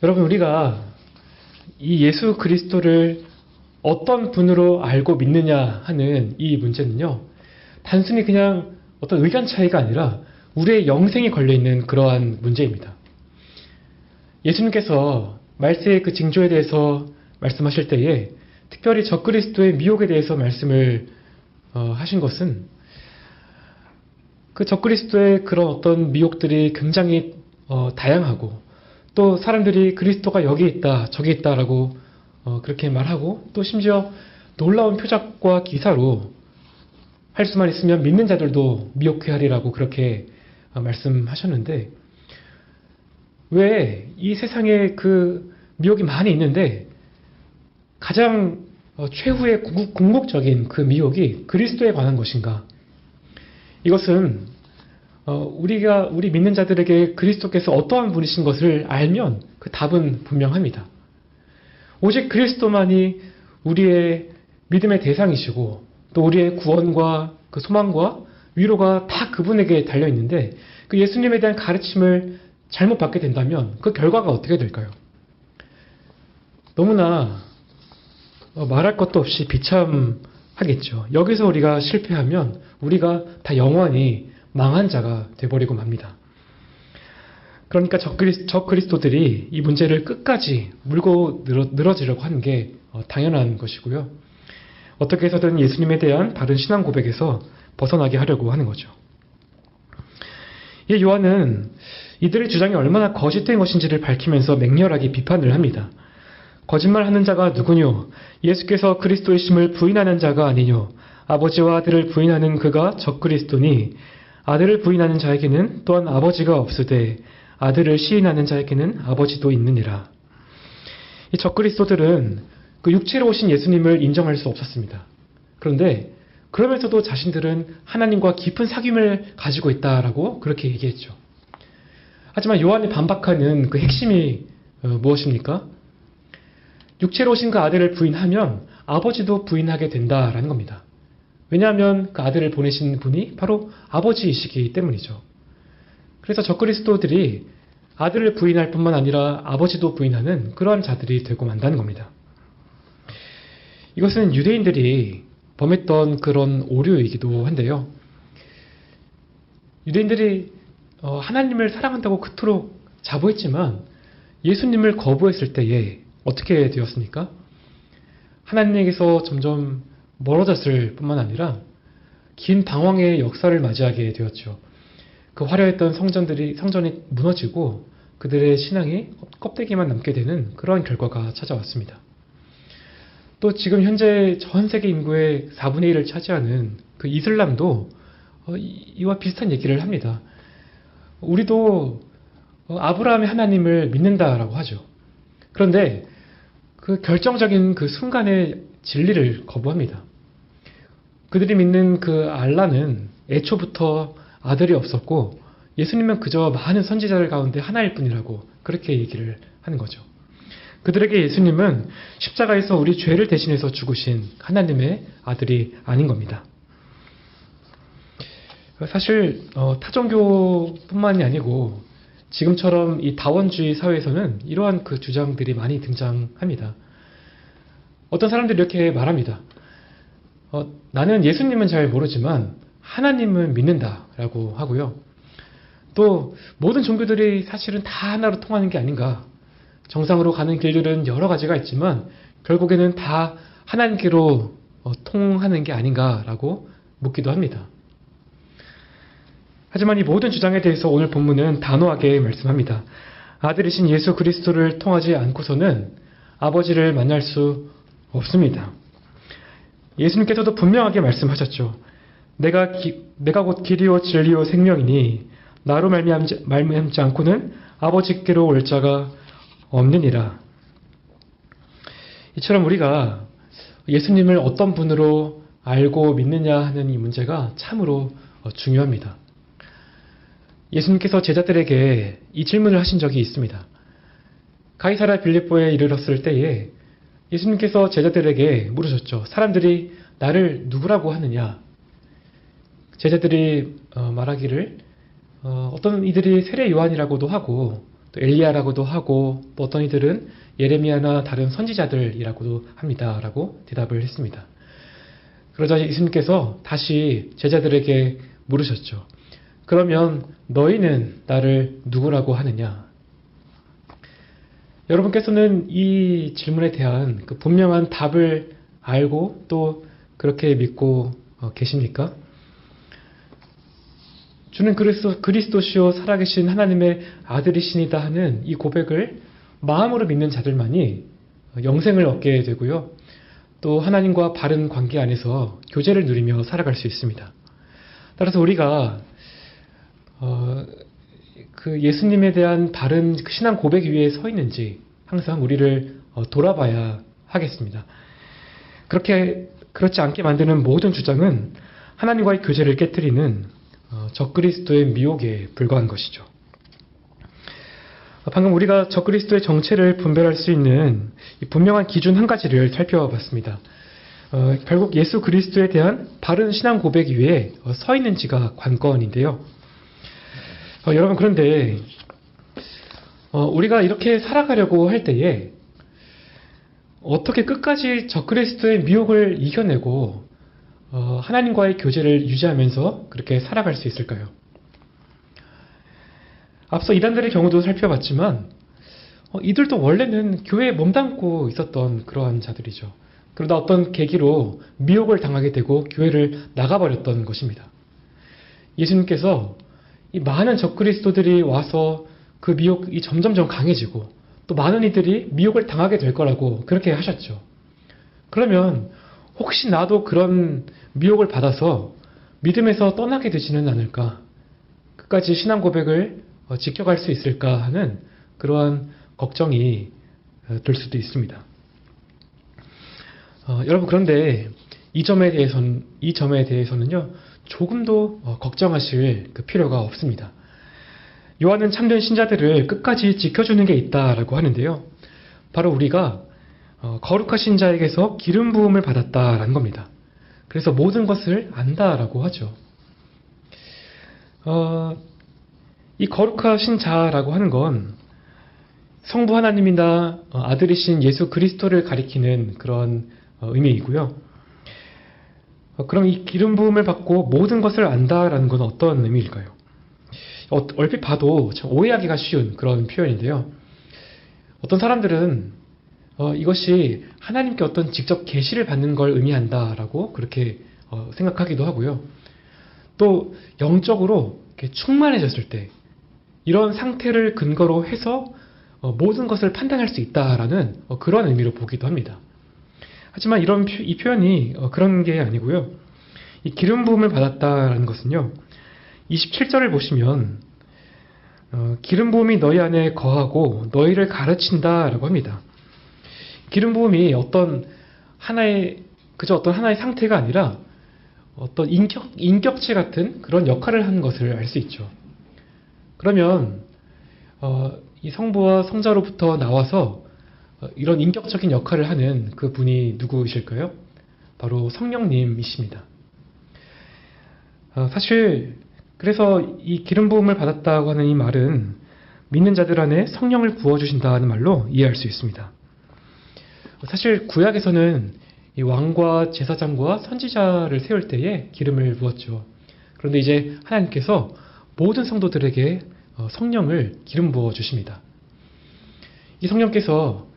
여러분, 우리가 이 예수 그리스도를 어떤 분으로 알고 믿느냐 하는 이 문제는요, 단순히 그냥 어떤 의견 차이가 아니라 우리의 영생이 걸려있는 그러한 문제입니다. 예수님께서 말세의 그 징조에 대해서 말씀하실 때에 특별히 적그리스도의 미혹에 대해서 말씀을 하신 것은 그 적그리스도의 그런 어떤 미혹들이 굉장히 다양하고 또 사람들이 그리스도가 여기 있다 저기 있다라고 그렇게 말하고 또 심지어 놀라운 표적과 기사로 할 수만 있으면 믿는 자들도 미혹해 하리라고 그렇게 말씀하셨는데 왜 이 세상에 그 미혹이 많이 있는데 가장 최후의 궁극적인 그 미혹이 그리스도에 관한 것인가? 이것은 우리 믿는 자들에게 그리스도께서 어떠한 분이신 것을 알면 그 답은 분명합니다. 오직 그리스도만이 우리의 믿음의 대상이시고 또 우리의 구원과 그 소망과 위로가 다 그분에게 달려있는데 그 예수님에 대한 가르침을 잘못 받게 된다면 그 결과가 어떻게 될까요? 너무나 말할 것도 없이 비참하겠죠. 여기서 우리가 실패하면 우리가 다 영원히 망한 자가 돼버리고 맙니다. 그러니까 적그리스도들이 이 문제를 끝까지 물고 늘어지려고 하는 게 당연한 것이고요. 어떻게 해서든 예수님에 대한 바른 신앙 고백에서 벗어나게 하려고 하는 거죠. 이 요한은 이들의 주장이 얼마나 거짓된 것인지를 밝히면서 맹렬하게 비판을 합니다. 거짓말하는 자가 누구뇨? 예수께서 그리스도이심을 부인하는 자가 아니뇨? 아버지와 아들을 부인하는 그가 적그리스도니 아들을 부인하는 자에게는 또한 아버지가 없으되 아들을 시인하는 자에게는 아버지도 있느니라. 이 적그리스도들은 그 육체로 오신 예수님을 인정할 수 없었습니다. 그런데 그러면서도 자신들은 하나님과 깊은 사귐을 가지고 있다라고 그렇게 얘기했죠. 하지만 요한이 반박하는 그 핵심이 무엇입니까? 육체로 오신 그 아들을 부인하면 아버지도 부인하게 된다라는 겁니다. 왜냐하면 그 아들을 보내신 분이 바로 아버지이시기 때문이죠. 그래서 적그리스도들이 아들을 부인할 뿐만 아니라 아버지도 부인하는 그러한 자들이 되고 만다는 겁니다. 이것은 유대인들이 범했던 그런 오류이기도 한데요. 유대인들이 하나님을 사랑한다고 그토록 자부했지만 예수님을 거부했을 때에 어떻게 되었습니까? 하나님에게서 점점 멀어졌을 뿐만 아니라 긴 방황의 역사를 맞이하게 되었죠. 그 화려했던 성전이 무너지고 그들의 신앙이 껍데기만 남게 되는 그러한 결과가 찾아왔습니다. 또 지금 현재 전 세계 인구의 4분의 1을 차지하는 그 이슬람도 이와 비슷한 얘기를 합니다. 우리도 아브라함의 하나님을 믿는다라고 하죠. 그런데 그 결정적인 그 순간의 진리를 거부합니다. 그들이 믿는 그 알라는 애초부터 아들이 없었고 예수님은 그저 많은 선지자들 가운데 하나일 뿐이라고 그렇게 얘기를 하는 거죠. 그들에게 예수님은 십자가에서 우리 죄를 대신해서 죽으신 하나님의 아들이 아닌 겁니다. 사실 타종교뿐만이 아니고 지금처럼 이 다원주의 사회에서는 이러한 그 주장들이 많이 등장합니다. 어떤 사람들이 이렇게 말합니다. 나는 예수님은 잘 모르지만 하나님은 믿는다라고 하고요. 또 모든 종교들이 사실은 다 하나로 통하는 게 아닌가. 정상으로 가는 길들은 여러 가지가 있지만 결국에는 다 하나님께로 통하는 게 아닌가라고 묻기도 합니다. 하지만 이 모든 주장에 대해서 오늘 본문은 단호하게 말씀합니다. 아들이신 예수 그리스도를 통하지 않고서는 아버지를 만날 수 없습니다. 예수님께서도 분명하게 말씀하셨죠. 내가 곧 길이요 진리요 생명이니 나로 말미암지 않고는 아버지께로 올 자가 없느니라. 이처럼 우리가 예수님을 어떤 분으로 알고 믿느냐 하는 이 문제가 참으로 중요합니다. 예수님께서 제자들에게 이 질문을 하신 적이 있습니다. 가이사랴 빌립보에 이르렀을 때에 예수님께서 제자들에게 물으셨죠. 사람들이 나를 누구라고 하느냐? 제자들이 말하기를 어떤 이들이 세례 요한이라고도 하고 또 엘리야라고도 하고 또 어떤 이들은 예레미야나 다른 선지자들이라고도 합니다. 라고 대답을 했습니다. 그러자 예수님께서 다시 제자들에게 물으셨죠. 그러면 너희는 나를 누구라고 하느냐? 여러분께서는 이 질문에 대한 그 분명한 답을 알고 또 그렇게 믿고 계십니까? 주는 그리스도시요 살아계신 하나님의 아들이시니다 하는 이 고백을 마음으로 믿는 자들만이 영생을 얻게 되고요. 또 하나님과 바른 관계 안에서 교제를 누리며 살아갈 수 있습니다. 따라서 우리가 그 예수님에 대한 바른 신앙 고백 위에 서 있는지 항상 우리를 돌아봐야 하겠습니다. 그렇지 않게 만드는 모든 주장은 하나님과의 교제를 깨뜨리는 적그리스도의 미혹에 불과한 것이죠. 방금 우리가 적그리스도의 정체를 분별할 수 있는 분명한 기준 한 가지를 살펴봤습니다. 결국 예수 그리스도에 대한 바른 신앙 고백 위에 서 있는지가 관건인데요. 여러분 그런데 우리가 이렇게 살아가려고 할 때에 어떻게 끝까지 적그리스도의 미혹을 이겨내고 하나님과의 교제를 유지하면서 그렇게 살아갈 수 있을까요? 앞서 이단들의 경우도 살펴봤지만 이들도 원래는 교회에 몸담고 있었던 그러한 자들이죠. 그러다 어떤 계기로 미혹을 당하게 되고 교회를 나가버렸던 것입니다. 예수님께서 이 많은 적그리스도들이 와서 그 미혹이 점점점 강해지고 또 많은 이들이 미혹을 당하게 될 거라고 그렇게 하셨죠. 그러면 혹시 나도 그런 미혹을 받아서 믿음에서 떠나게 되지는 않을까? 끝까지 신앙 고백을 지켜갈 수 있을까 하는 그러한 걱정이 들 수도 있습니다. 여러분 그런데 이 점에 대해서는요 조금도 걱정하실 그 필요가 없습니다. 요한은 참된 신자들을 끝까지 지켜주는 게 있다라고 하는데요. 바로 우리가 거룩하신 자에게서 기름 부음을 받았다라는 겁니다. 그래서 모든 것을 안다라고 하죠. 이 거룩하신 자라고 하는 건 성부 하나님이나 아들이신 예수 그리스도를 가리키는 그런 의미이고요. 그럼 이 기름 부음을 받고 모든 것을 안다라는 건 어떤 의미일까요? 얼핏 봐도 참 오해하기가 쉬운 그런 표현인데요. 어떤 사람들은 이것이 하나님께 어떤 직접 계시를 받는 걸 의미한다라고 그렇게 생각하기도 하고요. 또 영적으로 이렇게 충만해졌을 때 이런 상태를 근거로 해서 모든 것을 판단할 수 있다라는 그런 의미로 보기도 합니다. 하지만 이 표현이 그런 게 아니고요. 이 기름 부음을 받았다라는 것은요. 27절을 보시면 기름 부음이 너희 안에 거하고 너희를 가르친다라고 합니다. 기름 부음이 그저 어떤 하나의 상태가 아니라 어떤 인격체 같은 그런 역할을 하는 것을 알 수 있죠. 그러면 이 성부와 성자로부터 나와서 이런 인격적인 역할을 하는 그 분이 누구이실까요? 바로 성령님이십니다. 사실 그래서 이 기름 부음을 받았다고 하는 이 말은 믿는 자들 안에 성령을 부어주신다는 말로 이해할 수 있습니다. 사실 구약에서는 이 왕과 제사장과 선지자를 세울 때에 기름을 부었죠. 그런데 이제 하나님께서 모든 성도들에게 성령을 기름 부어 주십니다. 이 성령께서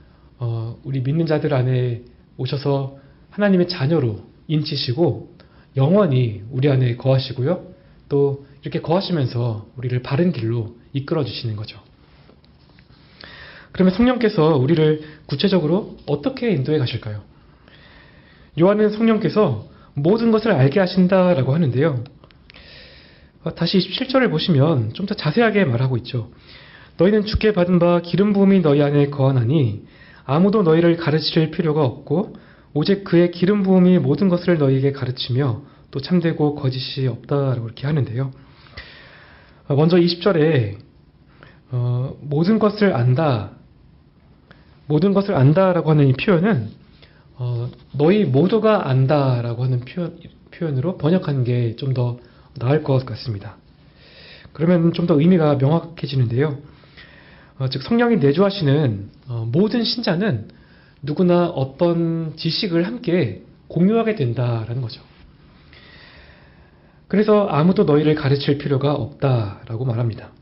우리 믿는 자들 안에 오셔서 하나님의 자녀로 인치시고 영원히 우리 안에 거하시고요. 또 이렇게 거하시면서 우리를 바른 길로 이끌어 주시는 거죠. 그러면 성령께서 우리를 구체적으로 어떻게 인도해 가실까요? 요한은 성령께서 모든 것을 알게 하신다라고 하는데요. 다시 27절을 보시면 좀 더 자세하게 말하고 있죠. 너희는 주께 받은 바 기름 부음이 너희 안에 거하나니 아무도 너희를 가르칠 필요가 없고 오직 그의 기름 부음이 모든 것을 너희에게 가르치며 또 참되고 거짓이 없다라고 이렇게 하는데요. 먼저 20절에 모든 것을 안다라고 하는 이 표현은 너희 모두가 안다라고 하는 표현으로 번역하는 게 좀 더 나을 것 같습니다. 그러면 좀 더 의미가 명확해지는데요. 즉 성령이 내주하시는 모든 신자는 누구나 어떤 지식을 함께 공유하게 된다라는 거죠. 그래서 아무도 너희를 가르칠 필요가 없다라고 말합니다.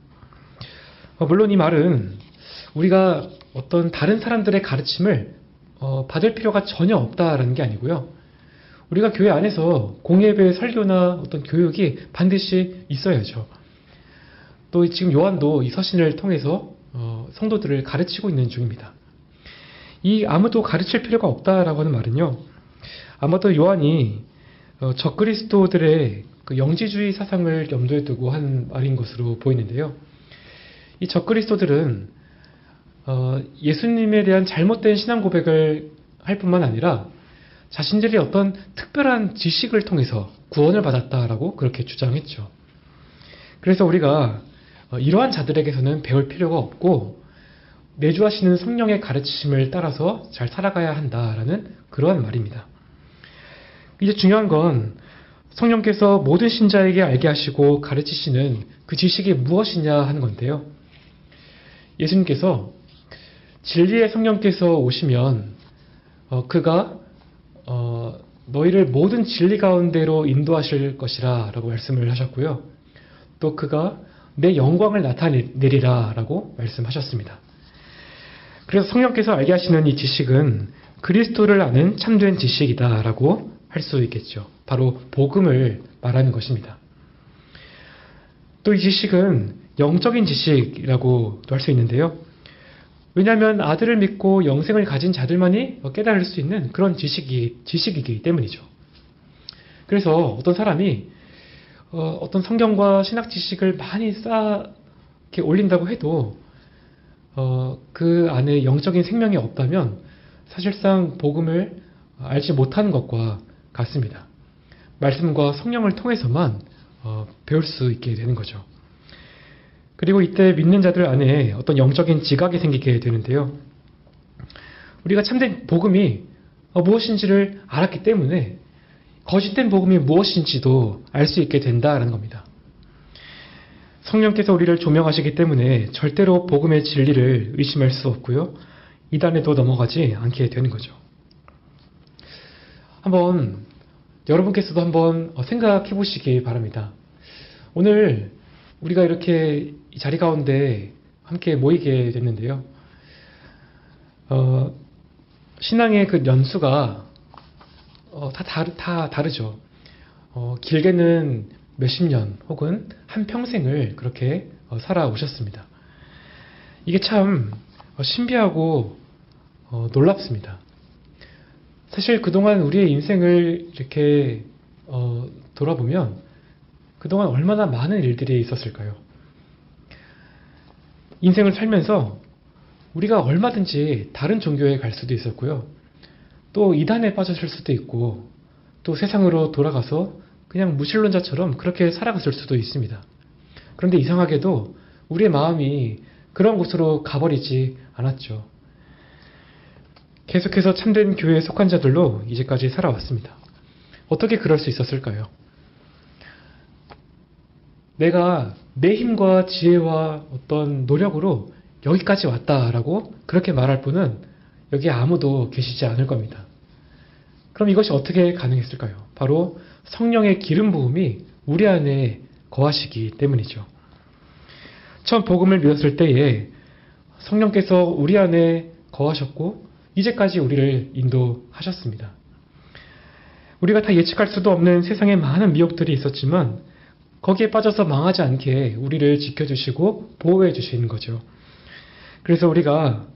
물론 이 말은 우리가 어떤 다른 사람들의 가르침을 받을 필요가 전혀 없다라는 게 아니고요. 우리가 교회 안에서 공예배 설교나 어떤 교육이 반드시 있어야죠. 또 지금 요한도 이 서신을 통해서 성도들을 가르치고 있는 중입니다. 이 아무도 가르칠 필요가 없다라고 하는 말은요. 아마도 요한이 적그리스도들의 그 영지주의 사상을 염두에 두고 한 말인 것으로 보이는데요. 이 적그리스도들은 예수님에 대한 잘못된 신앙 고백을 할 뿐만 아니라 자신들이 어떤 특별한 지식을 통해서 구원을 받았다라고 그렇게 주장했죠. 그래서 우리가 이러한 자들에게서는 배울 필요가 없고 내주하시는 성령의 가르치심을 따라서 잘 살아가야 한다라는 그러한 말입니다. 이제 중요한 건 성령께서 모든 신자에게 알게 하시고 가르치시는 그 지식이 무엇이냐 하는 건데요. 예수님께서 진리의 성령께서 오시면 그가 너희를 모든 진리 가운데로 인도하실 것이라 라고 말씀을 하셨고요. 또 그가 내 영광을 나타내리라 라고 말씀하셨습니다. 그래서 성령께서 알게 하시는 이 지식은 그리스도를 아는 참된 지식이다 라고 할 수 있겠죠. 바로 복음을 말하는 것입니다. 또 이 지식은 영적인 지식이라고도 할 수 있는데요. 왜냐하면 아들을 믿고 영생을 가진 자들만이 깨달을 수 있는 그런 지식이기 때문이죠. 그래서 어떤 사람이 어떤 성경과 신학 지식을 많이 이렇게 올린다고 해도 그 안에 영적인 생명이 없다면 사실상 복음을 알지 못하는 것과 같습니다. 말씀과 성령을 통해서만 배울 수 있게 되는 거죠. 그리고 이때 믿는 자들 안에 어떤 영적인 지각이 생기게 되는데요. 우리가 참된 복음이 무엇인지를 알았기 때문에 거짓된 복음이 무엇인지도 알 수 있게 된다는 겁니다. 성령께서 우리를 조명하시기 때문에 절대로 복음의 진리를 의심할 수 없고요. 이단에도 넘어가지 않게 되는 거죠. 여러분께서도 한번 생각해 보시기 바랍니다. 오늘 우리가 이렇게 이 자리 가운데 함께 모이게 됐는데요. 신앙의 그 연수가 다 다르죠. 길게는 몇십 년 혹은 한 평생을 그렇게 살아오셨습니다. 이게 참 신비하고 놀랍습니다. 사실 그동안 우리의 인생을 이렇게 돌아보면 그동안 얼마나 많은 일들이 있었을까요? 인생을 살면서 우리가 얼마든지 다른 종교에 갈 수도 있었고요. 또 이단에 빠졌을 수도 있고 또 세상으로 돌아가서 그냥 무신론자처럼 그렇게 살아갔을 수도 있습니다. 그런데 이상하게도 우리의 마음이 그런 곳으로 가버리지 않았죠. 계속해서 참된 교회에 속한 자들로 이제까지 살아왔습니다. 어떻게 그럴 수 있었을까요? 내가 내 힘과 지혜와 어떤 노력으로 여기까지 왔다라고 그렇게 말할 분은 여기에 아무도 계시지 않을 겁니다. 그럼 이것이 어떻게 가능했을까요? 바로 성령의 기름 부음이 우리 안에 거하시기 때문이죠. 처음 복음을 믿었을 때에 성령께서 우리 안에 거하셨고 이제까지 우리를 인도하셨습니다. 우리가 다 예측할 수도 없는 세상에 많은 미혹들이 있었지만 거기에 빠져서 망하지 않게 우리를 지켜주시고 보호해 주시는 거죠. 그래서 우리가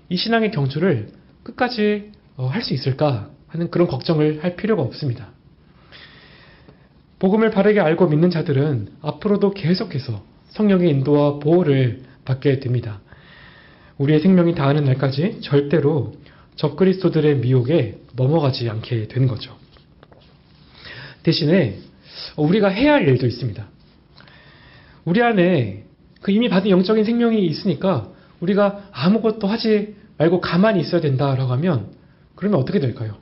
이 신앙의 경주를 끝까지 할 수 있을까 하는 그런 걱정을 할 필요가 없습니다. 복음을 바르게 알고 믿는 자들은 앞으로도 계속해서 성령의 인도와 보호를 받게 됩니다. 우리의 생명이 다하는 날까지 절대로 적그리스도들의 미혹에 넘어가지 않게 되는 거죠. 대신에 우리가 해야 할 일도 있습니다. 우리 안에 그 이미 받은 영적인 생명이 있으니까 우리가 아무것도 하지 말고 가만히 있어야 된다라고 하면 그러면 어떻게 될까요?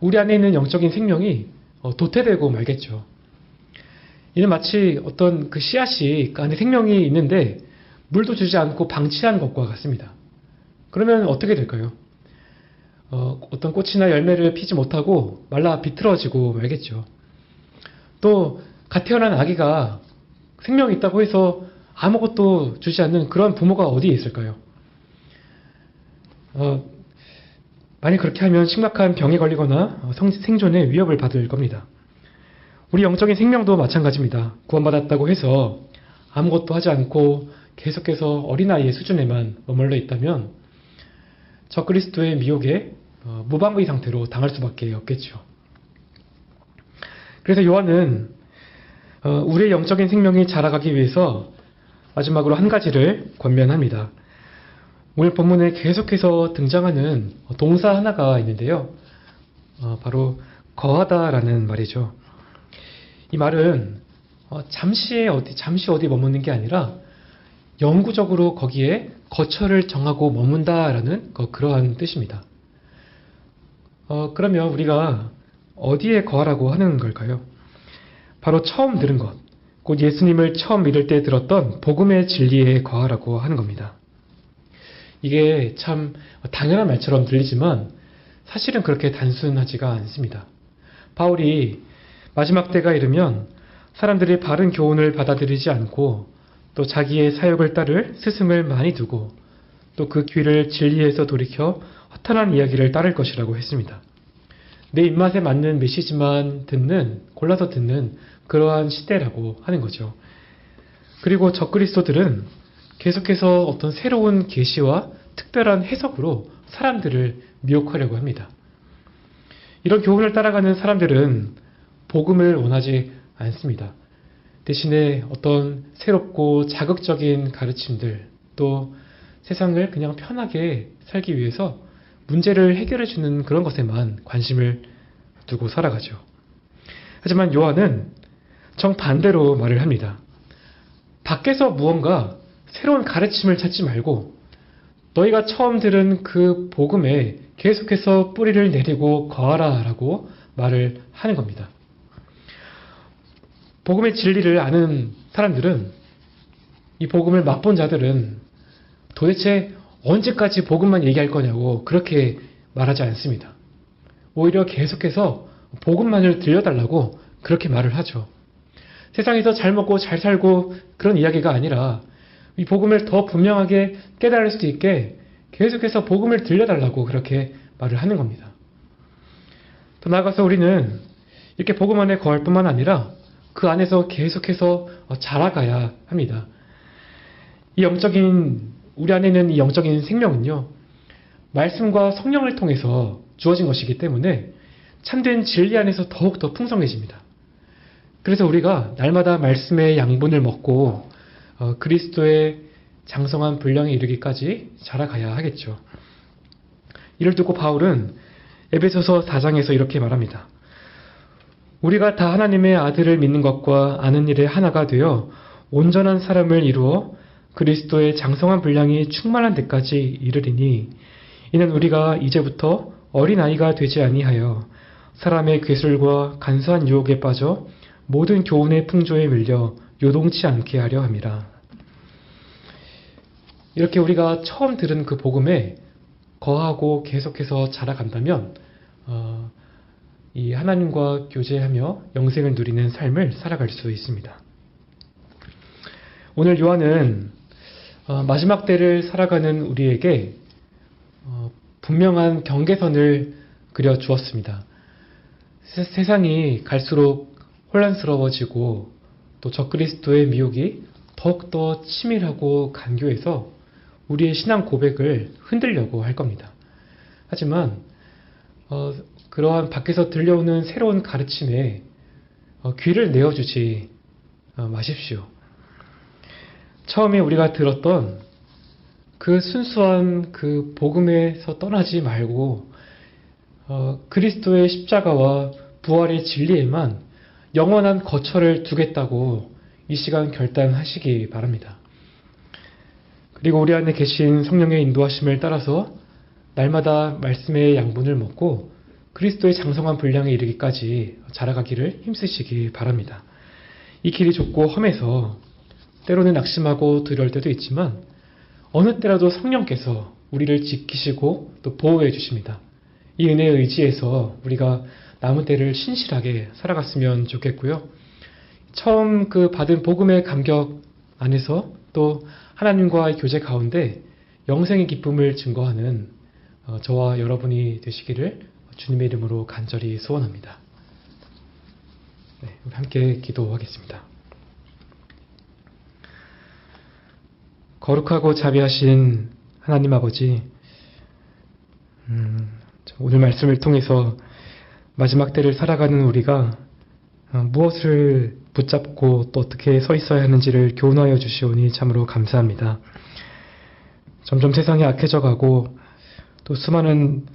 우리 안에 있는 영적인 생명이 도태되고 말겠죠. 이는 마치 어떤 그 씨앗이 그 안에 생명이 있는데 물도 주지 않고 방치한 것과 같습니다. 그러면 어떻게 될까요? 어떤 꽃이나 열매를 피지 못하고 말라 비틀어지고 말겠죠. 또 갓 태어난 아기가 생명이 있다고 해서 아무것도 주지 않는 그런 부모가 어디에 있을까요? 만약 그렇게 하면 심각한 병에 걸리거나 생존에 위협을 받을 겁니다. 우리 영적인 생명도 마찬가지입니다. 구원받았다고 해서 아무것도 하지 않고 계속해서 어린아이의 수준에만 머물러 있다면 적그리스도의 미혹에 무방비 상태로 당할 수밖에 없겠죠. 그래서 요한은 우리의 영적인 생명이 자라가기 위해서 마지막으로 한 가지를 권면합니다. 오늘 본문에 계속해서 등장하는 동사 하나가 있는데요. 바로 거하다라는 말이죠. 이 말은 잠시 어디 머무는 게 아니라 영구적으로 거기에 거처를 정하고 머문다라는 그러한 뜻입니다. 그러면 우리가 어디에 거하라고 하는 걸까요? 바로 처음 들은 것, 곧 예수님을 처음 믿을 때 들었던 복음의 진리에 거하라고 하는 겁니다. 이게 참 당연한 말처럼 들리지만 사실은 그렇게 단순하지가 않습니다. 바울이 마지막 때가 이르면 사람들이 바른 교훈을 받아들이지 않고 또 자기의 사역을 따를 스승을 많이 두고 또 그 귀를 진리에서 돌이켜 허탄한 이야기를 따를 것이라고 했습니다. 내 입맛에 맞는 메시지만 골라서 듣는 그러한 시대라고 하는 거죠. 그리고 적그리스도들은 계속해서 어떤 새로운 계시와 특별한 해석으로 사람들을 미혹하려고 합니다. 이런 교훈을 따라가는 사람들은 복음을 원하지 않습니다. 대신에 어떤 새롭고 자극적인 가르침들, 또 세상을 그냥 편하게 살기 위해서 문제를 해결해주는 그런 것에만 관심을 두고 살아가죠. 하지만 요한은 정반대로 말을 합니다. 밖에서 무언가 새로운 가르침을 찾지 말고 너희가 처음 들은 그 복음에 계속해서 뿌리를 내리고 거하라 라고 말을 하는 겁니다. 복음의 진리를 아는 사람들은, 이 복음을 맛본 자들은 도대체 언제까지 복음만 얘기할 거냐고 그렇게 말하지 않습니다. 오히려 계속해서 복음만을 들려달라고 그렇게 말을 하죠. 세상에서 잘 먹고 잘 살고 그런 이야기가 아니라 이 복음을 더 분명하게 깨달을 수도 있게 계속해서 복음을 들려달라고 그렇게 말을 하는 겁니다. 더 나아가서 우리는 이렇게 복음 안에 거할 뿐만 아니라 그 안에서 계속해서 자라가야 합니다. 우리 안에 있는 이 영적인 생명은요, 말씀과 성령을 통해서 주어진 것이기 때문에 참된 진리 안에서 더욱더 풍성해집니다. 그래서 우리가 날마다 말씀의 양분을 먹고 그리스도의 장성한 분량에 이르기까지 자라가야 하겠죠. 이를 두고 바울은 에베소서 4장에서 이렇게 말합니다. 우리가 다 하나님의 아들을 믿는 것과 아는 일에 하나가 되어 온전한 사람을 이루어 그리스도의 장성한 분량이 충만한 데까지 이르리니 이는 우리가 이제부터 어린아이가 되지 아니하여 사람의 괴술과 간사한 유혹에 빠져 모든 교훈의 풍조에 밀려 요동치 않게 하려 함이라. 이렇게 우리가 처음 들은 그 복음에 거하고 계속해서 자라간다면 이 하나님과 교제하며 영생을 누리는 삶을 살아갈 수 있습니다. 오늘 요한은 마지막 때를 살아가는 우리에게 분명한 경계선을 그려주었습니다. 세상이 갈수록 혼란스러워지고 또 적그리스도의 미혹이 더욱더 치밀하고 간교해서 우리의 신앙 고백을 흔들려고 할 겁니다. 하지만 그러한 밖에서 들려오는 새로운 가르침에 귀를 내어주지 마십시오. 처음에 우리가 들었던 그 순수한 그 복음에서 떠나지 말고 그리스도의 십자가와 부활의 진리에만 영원한 거처를 두겠다고 이 시간 결단하시기 바랍니다. 그리고 우리 안에 계신 성령의 인도하심을 따라서 날마다 말씀의 양분을 먹고 그리스도의 장성한 분량에 이르기까지 자라가기를 힘쓰시기 바랍니다. 이 길이 좁고 험해서 때로는 낙심하고 두려울 때도 있지만 어느 때라도 성령께서 우리를 지키시고 또 보호해 주십니다. 이 은혜에 의지해서 우리가 남은 때를 신실하게 살아갔으면 좋겠고요. 처음 그 받은 복음의 감격 안에서 또 하나님과의 교제 가운데 영생의 기쁨을 증거하는 저와 여러분이 되시기를 주님의 이름으로 간절히 소원합니다. 네, 우리 함께 기도하겠습니다. 거룩하고 자비하신 하나님 아버지, 오늘 말씀을 통해서 마지막 때를 살아가는 우리가 무엇을 붙잡고 또 어떻게 서 있어야 하는지를 교훈하여 주시오니 참으로 감사합니다. 점점 세상이 악해져 가고 또 수많은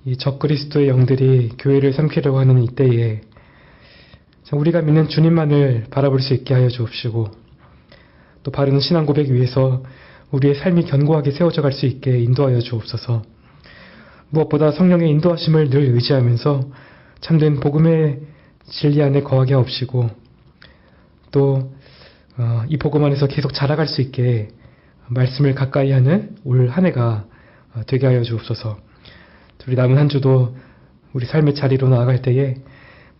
이 적그리스도의 영들이 교회를 삼키려고 하는 이때에 우리가 믿는 주님만을 바라볼 수 있게 하여 주옵시고 또 바른 신앙 고백 위해서 우리의 삶이 견고하게 세워져 갈 수 있게 인도하여 주옵소서. 무엇보다 성령의 인도하심을 늘 의지하면서 참된 복음의 진리 안에 거하게 하옵시고 또 이 복음 안에서 계속 자라갈 수 있게 말씀을 가까이 하는 올 한 해가 되게 하여 주옵소서. 우리 남은 한 주도 우리 삶의 자리로 나아갈 때에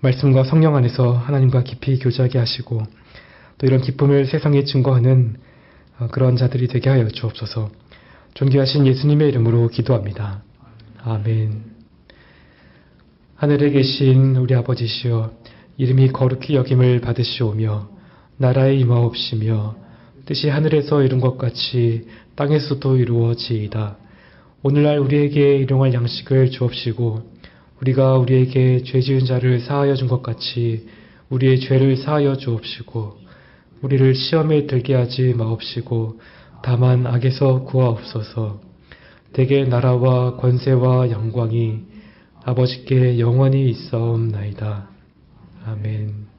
말씀과 성령 안에서 하나님과 깊이 교제하게 하시고 또 이런 기쁨을 세상에 증거하는 그런 자들이 되게 하여 주옵소서. 존귀하신 예수님의 이름으로 기도합니다. 아멘. 하늘에 계신 우리 아버지시여, 이름이 거룩히 여김을 받으시오며 나라에 임하옵시며 뜻이 하늘에서 이룬 것 같이 땅에서도 이루어지이다. 오늘날 우리에게 일용할 양식을 주옵시고 우리가 우리에게 죄 지은 자를 사하여 준 것 같이 우리의 죄를 사하여 주옵시고 우리를 시험에 들게 하지 마옵시고 다만 악에서 구하옵소서. 대개 나라와 권세와 영광이 아버지께 영원히 있사옵나이다. 아멘.